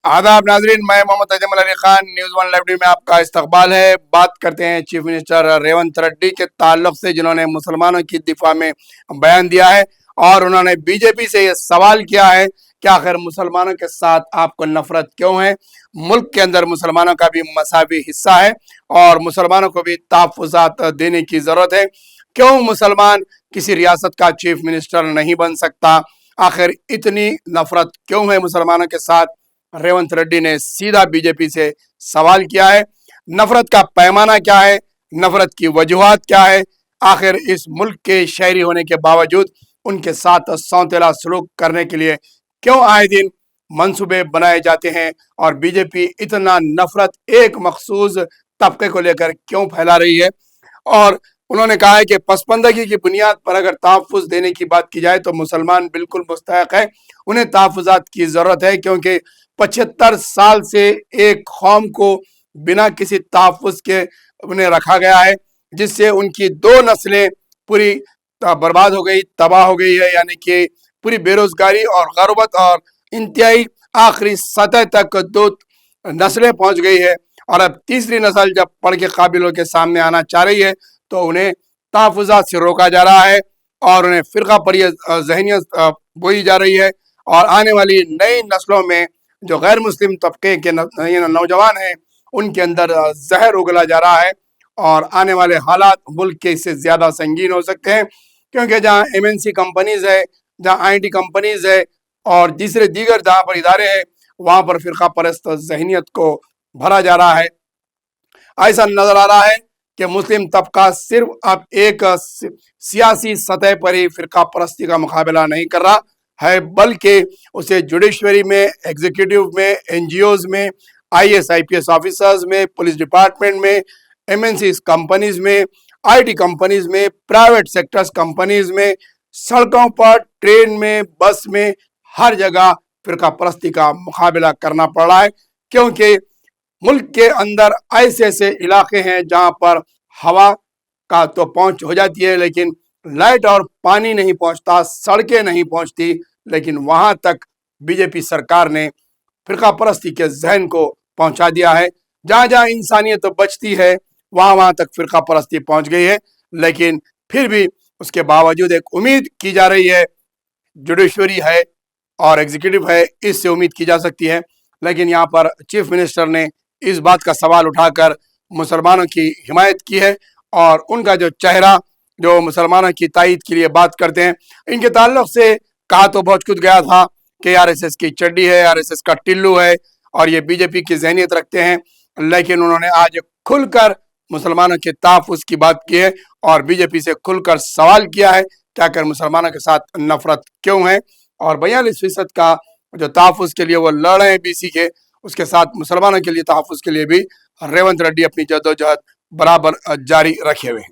आदाब नाजरीन, मैं Mohammad Ajmal Ali Khan. News one live में आपका इस्तकबाल है। बात करते हैं चीफ मिनिस्टर रेवंत रेड्डी के ताल्लुक से, जिन्होंने मुसलमानों की दिफा में बयान दिया है और उन्होंने बीजेपी से ये सवाल किया है कि आखिर मुसलमानों के साथ आपको नफरत क्यों है। मुल्क के अंदर मुसलमानों का भी मसावी हिस्सा है और मुसलमानों को भी तहफ़्फ़ुज़ात देने की ज़रूरत है। क्यों मुसलमान किसी रियासत का चीफ मिनिस्टर नहीं बन सकता? आखिर इतनी नफरत क्यों है मुसलमानों के साथ? रेवंत रेड्डी ने सीधा बीजेपी से सवाल किया है। नफरत का पैमाना क्या है? नफरत की वजूहात क्या है? आखिर इस मुल्क के शहरी होने के बावजूद उनके साथ सौतेला सलूक करने के लिए क्यों आए दिन मंसूबे बनाए जाते हैं और बीजेपी इतना नफरत एक मखसूस तबके को लेकर क्यों फैला रही है? और उन्होंने कहा है कि पसमंदगी की बुनियाद पर अगर तहफ़्फ़ुज़ देने की बात की जाए तो मुसलमान बिल्कुल मुस्तहक है, उन्हें तहफ़्फ़ुज़ात की ज़रूरत है, क्योंकि 75 साल से एक कौम को बिना किसी तहफ़्फ़ुज़ के उन्हें रखा गया है, जिससे उनकी दो नस्लें पूरी बर्बाद हो गई, तबाह हो गई है। यानी कि पूरी बेरोज़गारी और ग़ुरबत और इंतहाई आखिरी सतह तक दो नस्लें पहुँच गई है और अब तीसरी नस्ल जब पढ़ के काबिलों के सामने आना चाह रही है तो उन्हें तहफ़्फ़ुज़ात से रोका जा रहा है और उन्हें फ़िरका परस्त ज़हनियत बोई जा रही है। और आने वाली नई नस्लों में जो गैर मुस्लिम तबके के नौजवान हैं, उनके अंदर जहर उगला जा रहा है और आने वाले हालात मुल्क के इससे ज़्यादा संगीन हो सकते हैं, क्योंकि जहाँ MNC कंपनीज़ है, जहाँ IT कंपनीज़ है और दीगर जहाँ पर इदारे हैं, वहाँ पर फ़िरका परस्त ज़हनियत को भरा जा रहा है। ऐसा नज़र आ रहा है कि मुस्लिम तबका सिर्फ अब एक सियासी सतह पर ही फ़िरका परस्ती का मुकाबला नहीं कर रहा है, बल्कि उसे जुडिशरी में, एग्जीक्यूटिव में, NGOs में, IAS IPS ऑफिसर्स में, पुलिस डिपार्टमेंट में, MNC कंपनीज़ में, IT कंपनीज़ में, प्राइवेट सेक्टर्स कंपनीज़ में, सड़कों पर, ट्रेन में, बस में, हर जगह फ़िरका परस्ती का मुकाबला करना पड़ रहा है, क्योंकि मुल्क के अंदर ऐसे ऐसे इलाके हैं जहाँ पर हवा का तो पहुँच हो जाती है, लेकिन लाइट और पानी नहीं पहुँचता, सड़कें नहीं पहुँचती, लेकिन वहाँ तक बीजेपी सरकार ने फ़िरका परस्ती के जहन को पहुँचा दिया है। जहाँ जहाँ इंसानियत तो बचती है, वहाँ वहाँ तक फ़िरका परस्ती पहुँच गई है। लेकिन फिर भी उसके बावजूद एक उम्मीद की जा रही है, जुडिशरी है और एग्जीक्यूटिव है, इससे उम्मीद की जा सकती है। लेकिन यहाँ पर चीफ मिनिस्टर ने इस बात का सवाल उठाकर मुसलमानों की हिमायत की है और उनका जो चेहरा जो मुसलमानों की तायद के लिए बात करते हैं, इनके ताल्लुक से कहा तो बहुत कुछ गया था कि RSS की चड्डी है, RSS का टिल्लू है और ये बीजेपी की जहनियत रखते हैं, लेकिन उन्होंने आज खुलकर मुसलमानों के तहफ़्फ़ुज़ की बात की है और बीजेपी से खुलकर सवाल किया है कि आखिर मुसलमानों के साथ नफरत क्यों है। और 42% का जो तहफ़्फ़ुज़ के लिए वो लड़ रहे हैं BC के, उसके साथ मुसलमानों के लिए तहफ़्फ़ुज़ के लिए भी रेवंत रेड्डी अपनी जद्दोजहद बराबर जारी रखे हुए हैं।